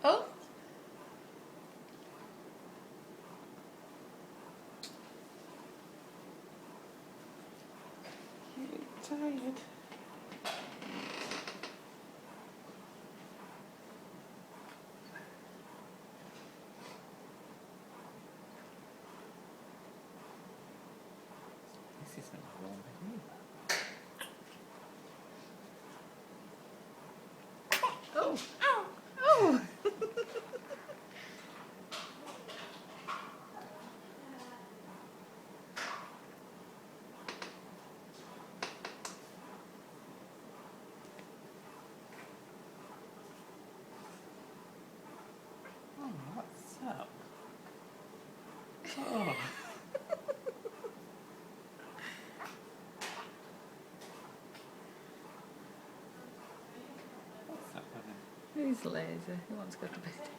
Oh. You're tired. This isn't warm, Oh. Oh. Oh, what's up? Oh. What's up, honey? He's lazy. He wants to go to bed.